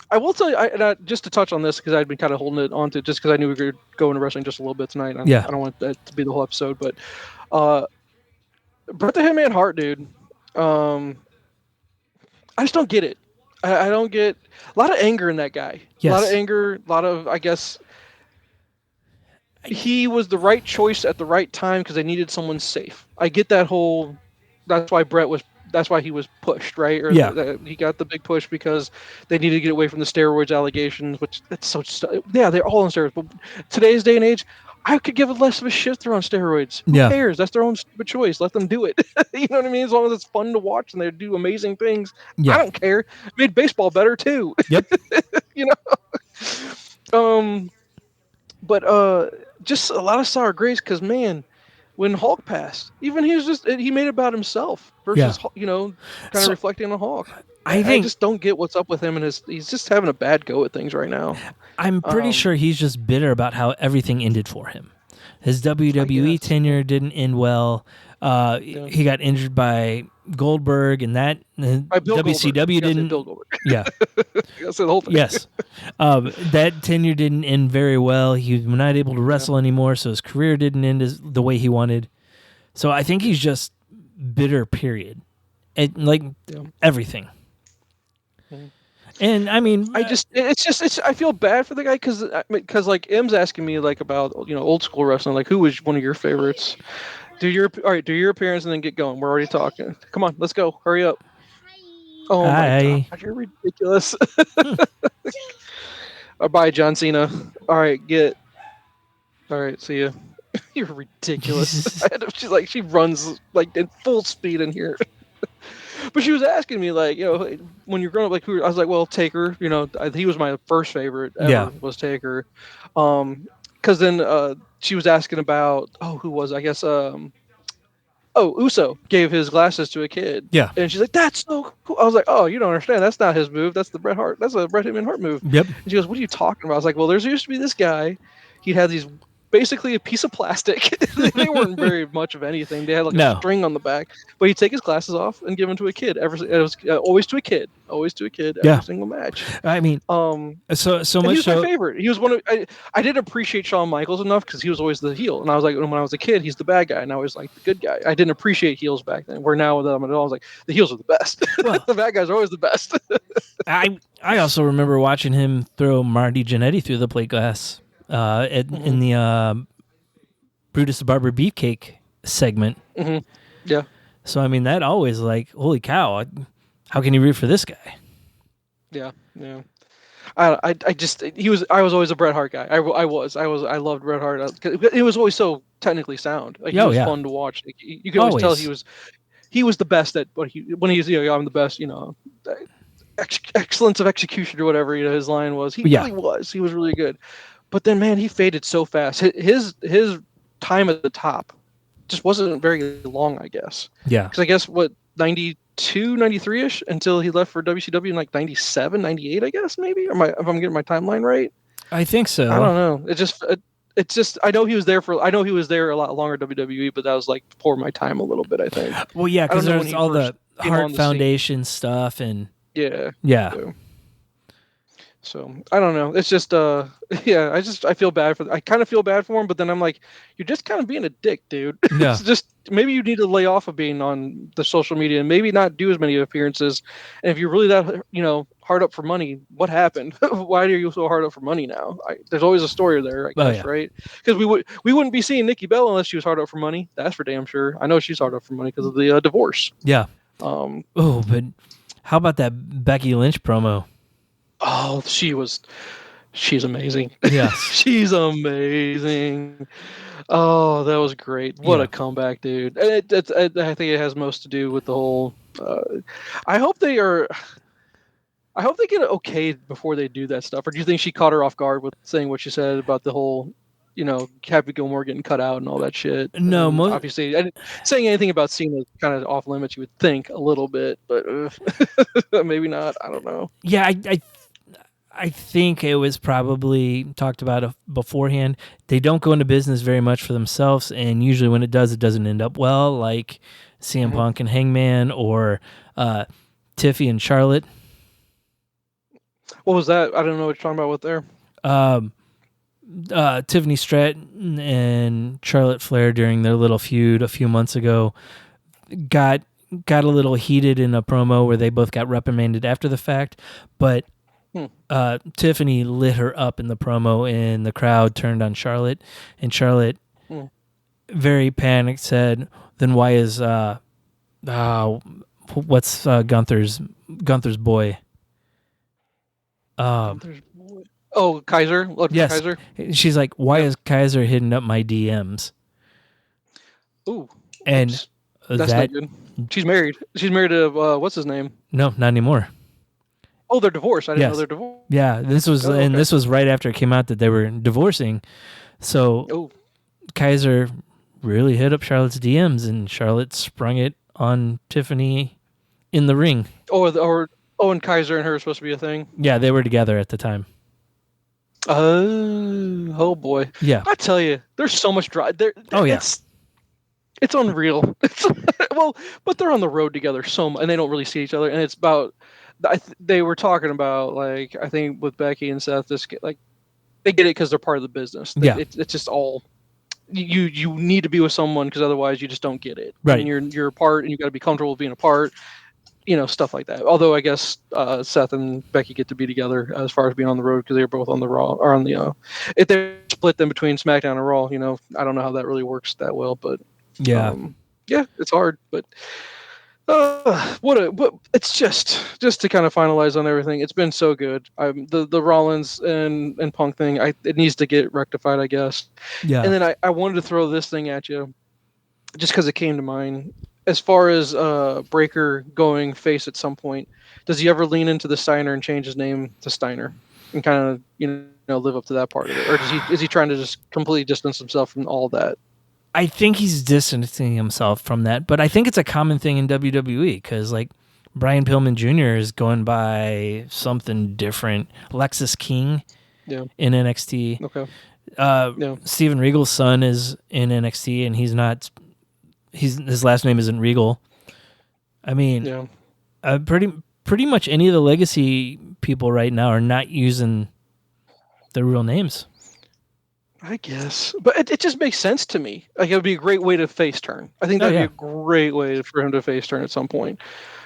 I will tell you, just to touch on this because I'd been kind of holding it on to just because I knew we were going to wrestling just a little bit tonight. Yeah. I don't want that to be the whole episode, but Bret the Hitman Hart, dude. I just don't get it. I don't get a lot of anger in that guy. Yes. A lot of anger. A lot of, I guess, he was the right choice at the right time because they needed someone safe. I get that whole. That's why That's why he was pushed, right? Or yeah. He got the big push because they needed to get away from the steroids allegations, which that's so. Yeah, they're all on steroids. But today's day and age, I could give less of a shit if they're on steroids. Who cares? That's their own stupid choice. Let them do it. You know what I mean? As long as it's fun to watch and they do amazing things, I don't care. Made baseball better too. Yep. But just a lot of sour grapes because man, when Hulk passed, even he made it about himself versus kind of reflecting on Hulk. I just don't get what's up with him and he's just having a bad go at things right now. I'm pretty sure he's just bitter about how everything ended for him. His WWE tenure didn't end well. He got injured by Goldberg, and that WCW Goldberg. didn't. Bill Goldberg. Yeah, that's the whole thing. Yes, that tenure didn't end very well. He was not able to wrestle anymore, so his career didn't end the way he wanted. So I think he's just bitter. Period. Everything. And I mean, I feel bad for the guy because like M's asking me like about old school wrestling, like who was one of your favorites? Do your appearance and then get going. We're already talking. Come on, let's go. Hurry up. Oh my God, you're ridiculous. Bye, John Cena. All right, all right, see ya. You're ridiculous. She runs like in full speed in here. But she was asking me, like, when you're growing up, like, who? I was like, well, Taker. He was my first favorite ever. Was Taker. Because then she was asking about, who was? I guess. Uso gave his glasses to a kid. Yeah. And she's like, that's so cool. I was like, oh, you don't understand. That's not his move. That's the Bret Hart. That's a Bret Hitman Hart move. Yep. And she goes, what are you talking about? I was like, well, there used to be this guy. He'd have these. Basically a piece of plastic. They weren't very much of anything. They had like a string on the back, but he'd take his glasses off and give them to a kid. It was always to a kid. Every single match. I mean, so much. He was my favorite. He was one of. I didn't appreciate Shawn Michaels enough because he was always the heel, and I was like, when I was a kid, he's the bad guy, and I was like the good guy. I didn't appreciate heels back then. Where now that I'm an adult, I was like, the heels are the best. Well, the bad guys are always the best. I also remember watching him throw Marty Jannetty through the plate glass. In the Brutus the Barber Beefcake segment. Mm-hmm. Yeah. So, I mean, that always like, holy cow, how can you root for this guy? Yeah, yeah. I was always a Bret Hart guy. I loved Bret Hart. It was always so technically sound. Like, it was fun to watch. Like, you could always tell he was the best at when he was, I'm the best, excellence of execution or whatever, his line was. He really was. He was really good. But then, man, he faded so fast. His time at the top just wasn't very long, I guess. Yeah. Because I guess, 92, 93-ish until he left for WCW in like 97, 98, I guess, maybe? If I'm getting my timeline right? I think so. I don't know. It's just I know he was there a lot longer WWE, but that was like before my time a little bit, I think. Well, yeah, because there's all the Hart Foundation stuff and... Yeah. So I don't know. It's just I feel bad I kind of feel bad for him, but then I'm like, you're just kind of being a dick, dude. Yeah. It's just maybe you need to lay off of being on the social media and maybe not do as many appearances. And if you're really that hard up for money, what happened? Why are you so hard up for money now? There's always a story there, I guess, right? Because we wouldn't be seeing Nikki Bella unless she was hard up for money. That's for damn sure. I know she's hard up for money because of the divorce. Yeah. But how about that Becky Lynch promo? Oh, she's amazing. Yes. She's amazing. Oh, that was great. What a comeback, dude. And I think it has most to do with the whole I hope they get okayed before they do that stuff. Or do you think she caught her off guard with saying what she said about the whole Happy Gilmore getting cut out and all that shit? No, obviously, saying anything about Cena is kind of off limits. You would think a little bit, but maybe not. I don't know. Yeah, I think it was probably talked about beforehand. They don't go into business very much for themselves, and usually when it does, it doesn't end up well, like CM Punk and Hangman or Tiffy and Charlotte. What was that? I don't know what you're talking about with there. Tiffany Stratton and Charlotte Flair during their little feud a few months ago got a little heated in a promo where they both got reprimanded after the fact, but Tiffany lit her up in the promo and the crowd turned on Charlotte, and Charlotte very panicked said, then why is what's Gunther's boy? Oh, Kaiser? Yes. Kaiser? She's like, why is Kaiser hitting up my DMs? Ooh. And that's not good. She's married. She's married to, what's his name? No, not anymore. Oh, they're divorced. I didn't know they're divorced. Yeah, this was this was right after it came out that they were divorcing. So Kaiser really hit up Charlotte's DMs, and Charlotte sprung it on Tiffany in the ring. And Kaiser and her were supposed to be a thing? Yeah, they were together at the time. Oh boy. Yeah. I tell you, there's so much drama. It's unreal. But they're on the road together so much, and they don't really see each other. And it's about, they were talking about, like, I think with Becky and Seth, they get it because they're part of the business. It's just all, you need to be with someone because otherwise you just don't get it. Right. And you're a part, and you got to be comfortable with being a part. Stuff like that. Although I guess Seth and Becky get to be together as far as being on the road because they're both on the Raw or on the. If they split them between SmackDown and Raw, I don't know how that really works that well, but yeah, it's hard. But it's just to kind of finalize on everything. It's been so good. The Rollins and Punk thing. It needs to get rectified, I guess. Yeah. And then I wanted to throw this thing at you, just because it came to mind. As far as Breaker going face at some point, does he ever lean into the Steiner and change his name to Steiner and kind of live up to that part of it, or is he trying to just completely distance himself from all that? I think he's distancing himself from that, but I think it's a common thing in WWE because like Brian Pillman Jr. is going by something different, Lexus King, in NXT. Okay. Steven Regal's son is in NXT, and he's not. His last name isn't Regal. I mean, pretty much any of the legacy people right now are not using their real names. I guess, but it just makes sense to me. Like, it would be a great way to face turn. I think that'd be a great way for him to face turn at some point.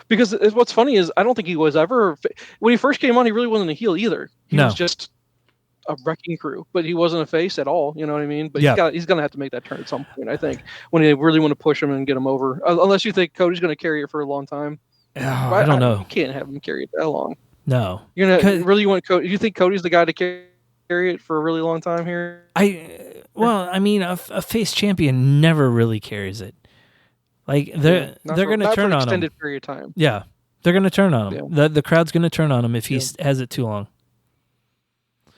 Because what's funny is I don't think he was ever, when he first came on, he really wasn't a heel either. He was just a wrecking crew, but he wasn't a face at all. You know what I mean? But he's going to have to make that turn at some point, I think, when they really want to push him and get him over. Unless you think Cody's going to carry it for a long time. I don't know. You can't have him carry it that long. No. You're gonna really want Cody? You think Cody's the guy to carry it for a really long time here? A face champion never really carries it. Like they're going to turn on him. Extended period of time. Yeah, they're going to turn on him. Yeah. The crowd's going to turn on him if he has it too long.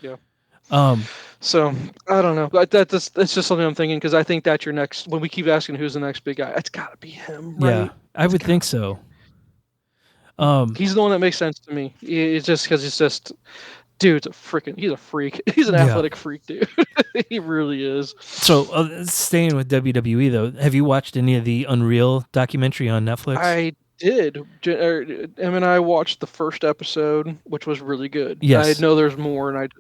Yeah. So I don't know. That's just something I'm thinking because I think that's your next. When we keep asking who's the next big guy, it's got to be him, right? Yeah, I would think so. He's the one that makes sense to me. It's just because he's just, dude's he's a freak. He's an athletic freak, dude. He really is. So staying with WWE though, have you watched any of the Unreal documentary on Netflix? I did. Em and I watched the first episode, which was really good. Yes. I know there's more, and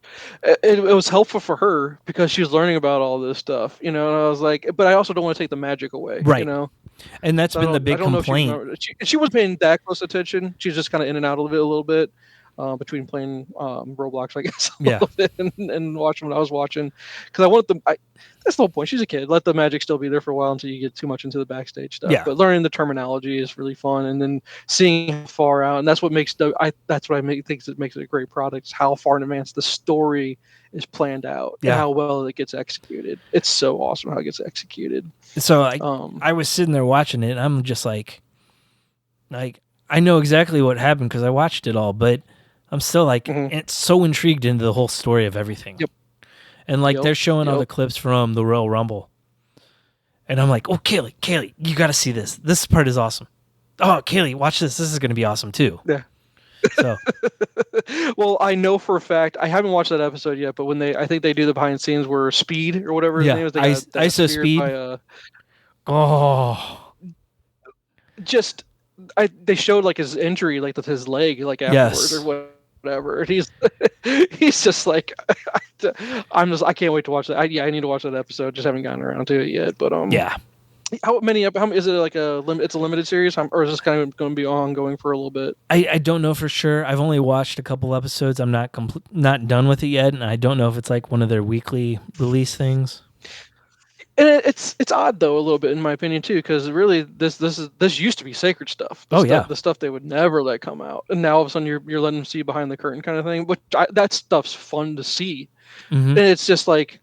it was helpful for her because she was learning about all this stuff, and I was like, but I also don't want to take the magic away, right? And that's been the big complaint. She wasn't paying that close attention. She was just kind of in and out of it a little bit. Between playing Roblox, I guess, a little bit and watching what I was watching, because I wanted them. That's the whole point. She's a kid. Let the magic still be there for a while until you get too much into the backstage stuff. Yeah. But learning the terminology is really fun, and then seeing how far out, and that's what makes that's what I think it makes it a great product. Is how far in advance the story is planned out and how well it gets executed. It's so awesome how it gets executed. So I was sitting there watching it, and I'm just like I know exactly what happened because I watched it all, but I'm still it's so intrigued into the whole story of everything. Yep. And they're showing all the clips from the Royal Rumble. And I'm like, oh, Kaylee, you got to see this. This part is awesome. Oh, Kaylee, watch this. This is going to be awesome too. Yeah. So, Well, I know for a fact I haven't watched that episode yet, but when I think they do the behind the scenes where Speed or whatever his name is, they got ISO speared speed. by Oh, just they showed like his injury, like with his leg, like afterwards or yes. whatever, and he's just like, I can't wait to watch that. I need to watch that episode. Just haven't gotten around to it yet. But Yeah. how many? How is it like a limit? It's a limited series, or is this kind of going to be ongoing for a little bit? I don't know for sure. I've only watched a couple episodes. I'm not done with it yet, and I don't know if it's like one of their weekly release things. And it's odd though a little bit in my opinion too, because really this used to be sacred stuff. The stuff they would never let come out, and now all of a sudden you're letting them see behind the curtain kind of thing. But that stuff's fun to see, and it's just like,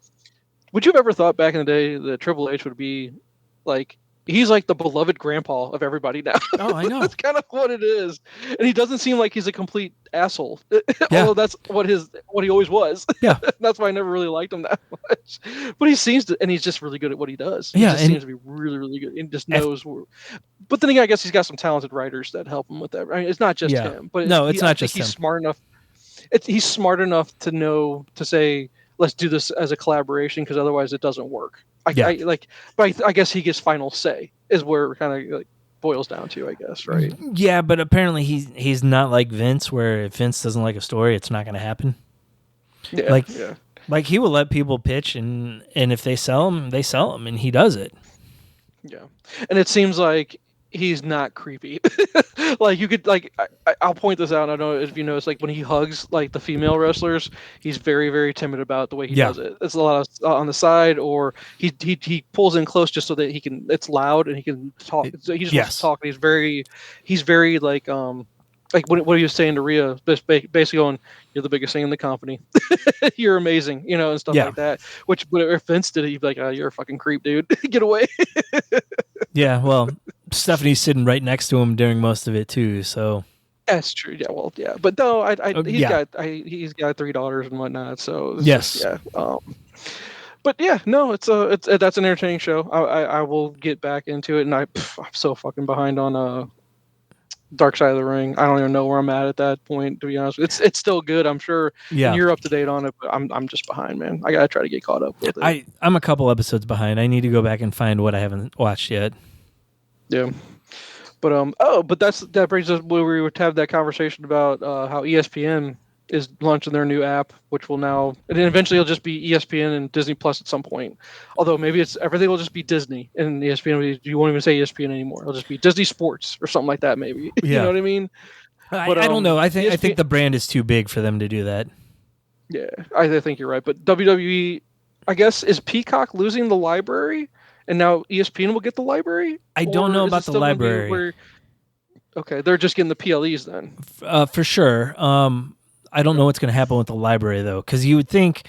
would you have ever thought back in the day that Triple H would be like? He's like the beloved grandpa of everybody now. Oh, I know. That's kind of what it is, and he doesn't seem like he's a complete asshole. Yeah. Although that's what he always was. Yeah. That's why I never really liked him that much. But he seems to, and he's just really good at what he does. He Yeah, just seems to be really, really good. And just knows. But then again, I guess he's got some talented writers that help him with that. I mean, it's not just him. But no, it's not just he's him. smart enough. He's smart enough to know to say, let's do this as a collaboration, because otherwise it doesn't work. But I guess he gets final say is where it kind of like boils down to, I guess, right? Yeah, but apparently he's not like Vince, where if Vince doesn't like a story, it's not going to happen. Yeah, like he will let people pitch, and if they sell him, and he does it. Yeah, and it seems like he's not creepy. Like you could I'll point this out. I don't know if you notice, like when he hugs like the female wrestlers, he's very, very timid about the way he does it. It's a lot of on the side, or he pulls in close just so that he can. It's loud and he can talk. So he just wants to talk. He's very like what he was saying to Rhea, basically going, "You're the biggest thing in the company. You're amazing," and stuff like that. But if Vince did it, he'd be like, "You're a fucking creep, dude. Get away." Yeah, well, Stephanie's sitting right next to him during most of it too, so that's true. Yeah, well, yeah, but no, he's got 3 daughters and whatnot, so but yeah, no, it's that's an entertaining show. I will get back into it, and I'm so fucking behind on Dark Side of the Ring. I don't even know where I'm at that point, to be honest. It's still good, I'm sure. Yeah, and you're up to date on it, but I'm just behind, man. I gotta try to get caught up with it. I'm a couple episodes behind. I need to go back and find what I haven't watched yet. Yeah, but that brings us where we would have that conversation about how ESPN is launching their new app, which will now, and then eventually it'll just be ESPN and Disney Plus at some point. Although maybe everything will just be Disney, and ESPN, you won't even say ESPN anymore. It'll just be Disney Sports or something like that, maybe. Yeah. You know what I mean? But I don't know. I think the brand is too big for them to do that. Yeah, I think you're right. But WWE, I guess, is Peacock losing the library, and now ESPN will get the library? I don't know about the library. Okay, they're just getting the PLEs then. For sure. I don't know what's going to happen with the library, though, because you would think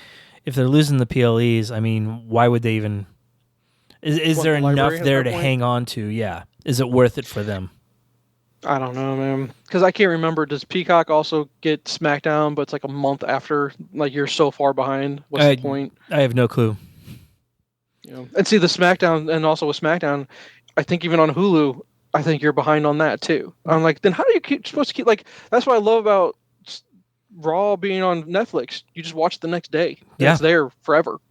if they're losing the PLEs, I mean, why would they even... Is there enough there to hang on to? Yeah. Is it worth it for them? I don't know, man. Because I can't remember. Does Peacock also get SmackDown, but it's like a month after? Like, you're so far behind. What's the point? I have no clue. And see, the SmackDown, and also with SmackDown, I think even on Hulu, I think you're behind on that, too. I'm like, then how do you supposed to keep... Like, that's what I love about Raw being on Netflix. You just watch it the next day. Yeah. It's there forever.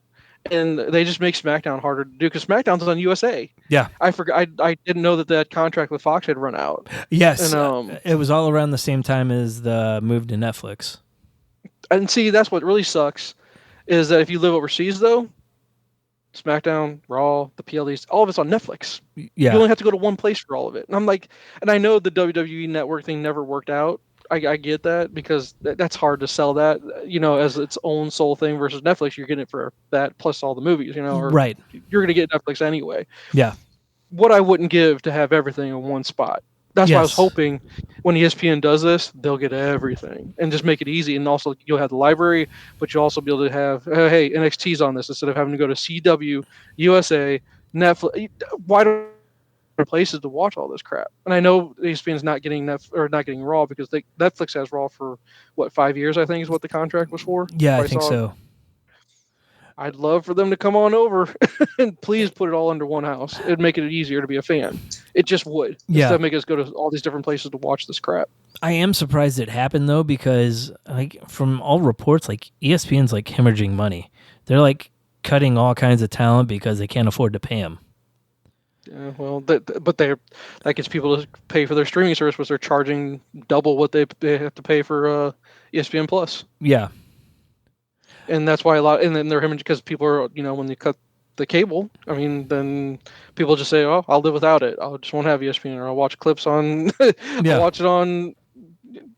And they just make SmackDown harder to do because SmackDown's on USA. Yeah. I forgot. I didn't know that contract with Fox had run out. Yes. And, it was all around the same time as the move to Netflix. And see, that's what really sucks is that if you live overseas, though, SmackDown, Raw, the PLEs, all of it's on Netflix. Yeah. You only have to go to one place for all of it. And I'm like, and I know the WWE network thing never worked out. I get that because that's hard to sell that, as its own sole thing versus Netflix. You're getting it for that plus all the movies, or right. You're going to get Netflix anyway. Yeah. What I wouldn't give to have everything in one spot. That's why I was hoping when ESPN does this, they'll get everything and just make it easy. And also you'll have the library, but you'll also be able to have, hey, NXT's on this instead of having to go to CW, USA, Netflix. Why don't places to watch all this crap? And I know ESPN's not getting not getting Raw because Netflix has Raw for 5 years, I think is what the contract was for. Yeah, I think so. I'd love for them to come on over and please put it all under one house. It'd make it easier to be a fan. It just would. Instead of make us go to all these different places to watch this crap. I am surprised it happened though, because like from all reports, like ESPN's like hemorrhaging money. They're like cutting all kinds of talent because they can't afford to pay them. Yeah, well, but that gets people to pay for their streaming service, which they're charging double what they have to pay for ESPN Plus. Yeah. And that's why and then they're hemorrhaging because people are, when they cut the cable, I mean, then people just say, oh, I'll live without it. I just won't have ESPN, or I'll watch clips on, I'll watch it on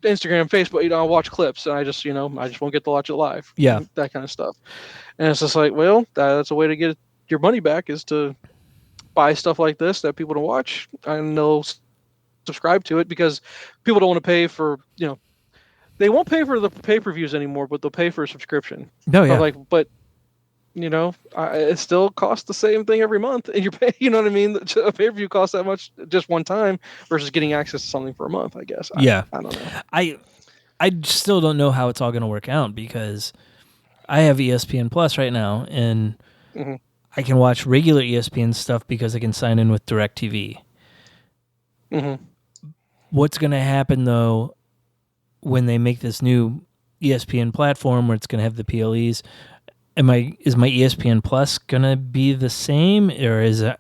Instagram, Facebook, I'll watch clips, and I just won't get to watch it live. Yeah. That kind of stuff. And it's just like, well, that's a way to get your money back, is to buy stuff like this that people don't watch, and they'll subscribe to it, because people don't want to pay for, they won't pay for the pay-per-views anymore, but they'll pay for a subscription. No, yeah. But it still costs the same thing every month, and you're paying, you know what I mean? A pay-per-view costs that much just one time versus getting access to something for a month, I guess. I don't know. I still don't know how it's all going to work out, because I have ESPN Plus right now, and I can watch regular ESPN stuff because I can sign in with DirecTV. What's going to happen, though, when they make this new ESPN platform where it's going to have the PLEs? Is my ESPN Plus going to be the same, or is it?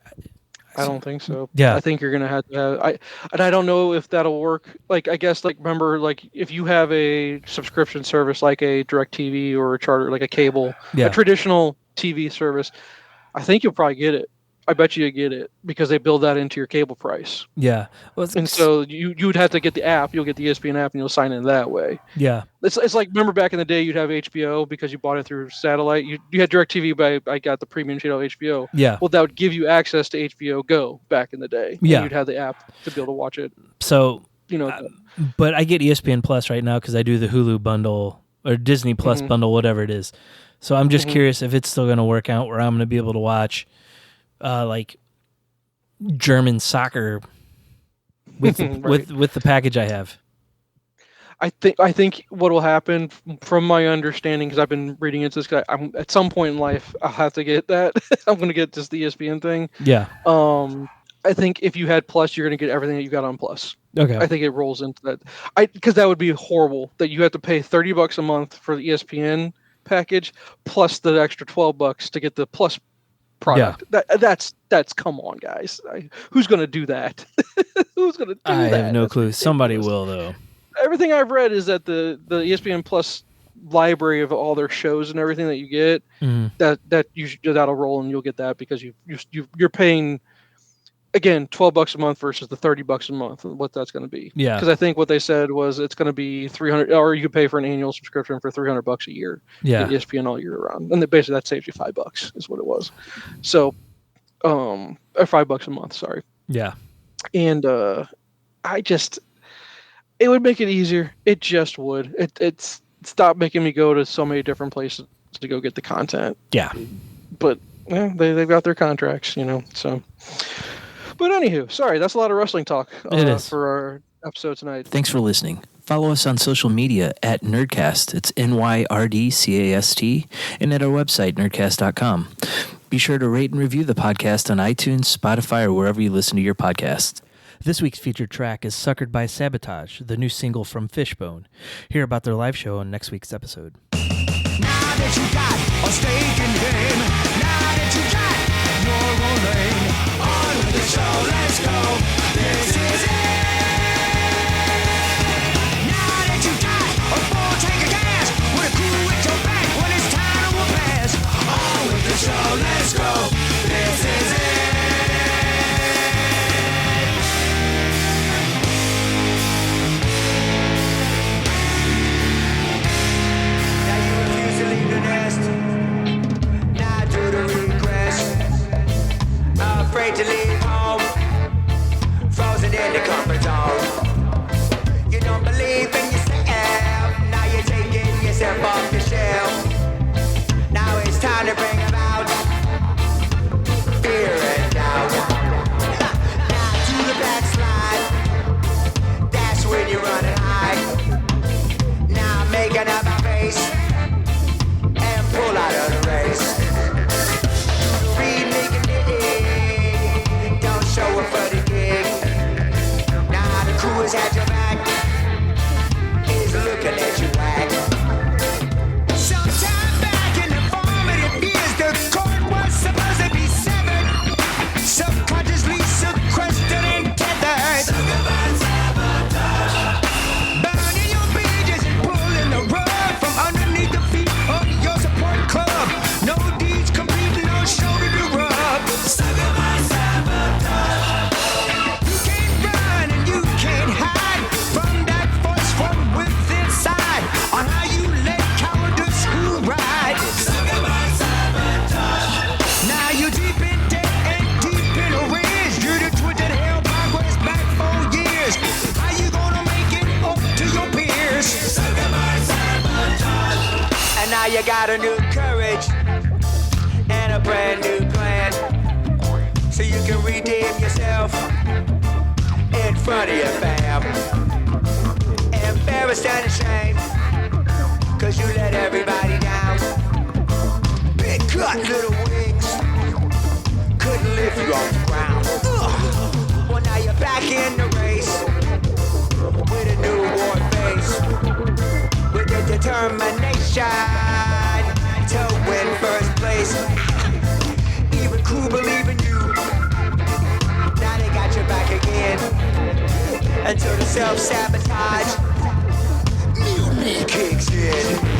I don't think so. Yeah. I think you're going to have to have... I don't know if that'll work. Like, I guess, like, remember, like, if you have a subscription service like a DirecTV or a Charter, like a cable, a traditional TV service, I think you'll probably get it. I bet you get it, because they build that into your cable price. Yeah. Well, and so you would have to get the app. You'll get the ESPN app, and you'll sign in that way. Yeah. It's like, remember back in the day, you'd have HBO because you bought it through satellite. You had DirecTV, but I got the premium channel HBO. Yeah. Well, that would give you access to HBO Go back in the day. Yeah. And you'd have the app to be able to watch it. So, but I get ESPN Plus right now because I do the Hulu bundle or Disney Plus bundle, whatever it is. So I'm just curious if it's still going to work out where I'm going to be able to watch like German soccer with with the package I have. I think what will happen, from my understanding, because I've been reading into this guy, at some point in life I'll have to get that. I'm going to get just the ESPN thing. Yeah. I think if you had Plus, you're going to get everything that you got on Plus. Okay. I think it rolls into that. Because that would be horrible that you have to pay $30 a month for the ESPN package plus the extra $12 to get the Plus product. Yeah. That's come on, guys. Who's going to do that? Who's going to do that? I have no clue. Somebody will, though. Everything I've read is that the ESPN Plus library of all their shows and everything that you get, that'll roll, and you'll get that because you're paying, again, $12 a month versus the $30 a month, what that's going to be. Yeah. Because I think what they said was it's going to be $300, or you could pay for an annual subscription for $300 a year. Yeah. Get ESPN all year round, and basically that saves you $5 is what it was. So, or $5 a month. Sorry. Yeah. And it would make it easier. It just would. It's stop making me go to so many different places to go get the content. Yeah. But they've got their contracts, so. But anywho, sorry, that's a lot of wrestling talk for our episode tonight. Thanks for listening. Follow us on social media at Nyrdcast. It's NYRDCAST, and at our website, nerdcast.com. Be sure to rate and review the podcast on iTunes, Spotify, or wherever you listen to your podcasts. This week's featured track is Suckered by Sabotage, the new single from Fishbone. Hear about their live show on next week's episode. Now that you got a stake in game, now that you got your own lane, on with the show, let's go, this is it. Now that you got a full tank of gas, with a crew at your back when it's time to whoop ass, on with the show, let's go, this is it. Afraid to leave home, frozen in the always had your back is looking at you whack. Sometime back in the formative years, the cord was supposed to be severed, subconsciously sequestered and tethered. Burning your bridges and pulling the rug from underneath the feet of your support club. No deeds complete, no shoulder to rub. You can't run and you can't hide from that voice from within inside on how you let cowardice screw ride. Now you're deep in debt and deep in arrears. You're the twisted hell progress back 4 years. How you gonna make it up to your peers? And now you got a new courage and a brand new plan, so you can redeem yourself in front of your fam. Embarrassed and ashamed, cause you let everybody down. Big cut little wings couldn't lift you off the ground. Well, now you're back in the race with a new war face, with the determination to win first place. Even crew believe in you. Now they got your back again until the self-sabotage mutiny kicks in.